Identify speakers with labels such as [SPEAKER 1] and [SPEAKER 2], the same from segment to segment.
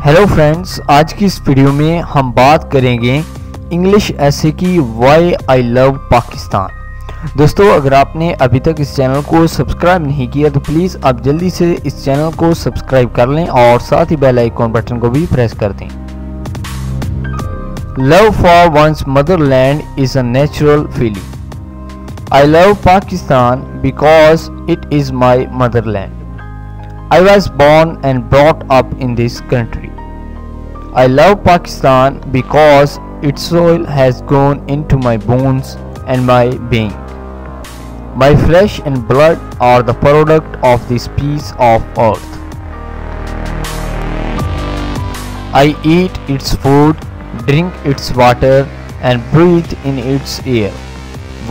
[SPEAKER 1] Hello friends, आज की इस वीडियो में हम बात करेंगे इंग्लिश ऐसे की वाई आई लव पाकिस्तान। दोस्तों, अगर आपने अभी तक इस चैनल को सब्सक्राइब नहीं किया तो प्लीज़ आप जल्दी से इस चैनल को सब्सक्राइब कर लें और साथ ही बेल आइकॉन बटन को भी प्रेस कर दें। Love for one's motherland is a natural feeling. I love Pakistan because it is my motherland. I was born and brought up in this country. I love Pakistan because its soil has grown into my bones and my being. My flesh and blood are the product of this piece of earth. I eat its food, drink its water, and breathe in its air,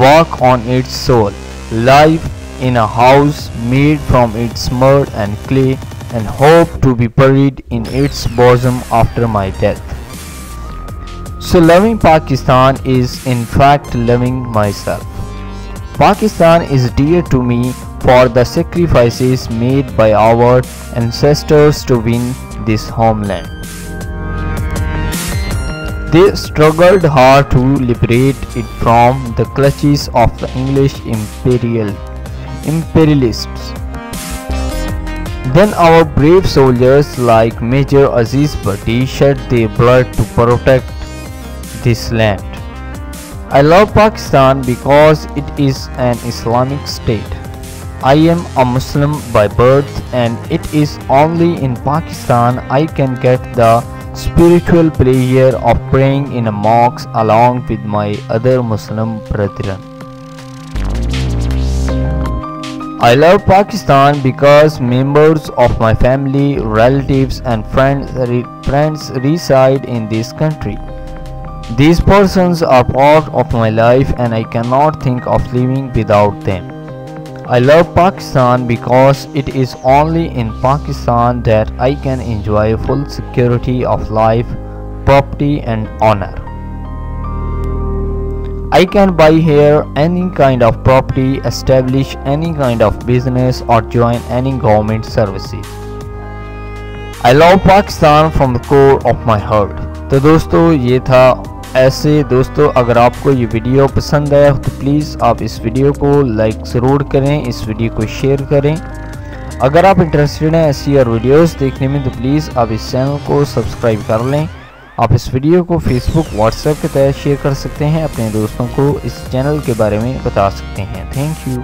[SPEAKER 1] walk on its soil, live in a house made from its mud and clay, and hope to be buried in its bosom after my death. So loving Pakistan is in fact loving myself. Pakistan is dear to me for the sacrifices made by our ancestors to win this homeland. They struggled hard to liberate it from the clutches of the English imperialists. Then our brave soldiers like Major Aziz Bhatti shed their blood to protect this land. I love Pakistan because it is an Islamic state. I am a Muslim by birth, and it is only in Pakistan I can get the spiritual pleasure of praying in a mosque along with my other Muslim brethren. I love Pakistan because members of my family, relatives and friends reside in this country. These persons are part of my life and I cannot think of living without them. I love Pakistan because it is only in Pakistan that I can enjoy full security of life, property and honor. I can buy here any kind of property, establish any kind of business or join any government services. I love Pakistan from the core of my heart. तो दोस्तों, ये था ऐसे। दोस्तों, अगर आपको ये video पसंद आया तो प्लीज़ आप इस वीडियो को लाइक ज़रूर करें, इस वीडियो को शेयर करें। अगर आप इंटरेस्टेड हैं ऐसी और वीडियोस देखने में तो प्लीज़ आप इस चैनल को सब्सक्राइब कर लें। आप इस वीडियो को फेसबुक, व्हाट्सएप के तहत शेयर कर सकते हैं, अपने दोस्तों को इस चैनल के बारे में बता सकते हैं। Thank you.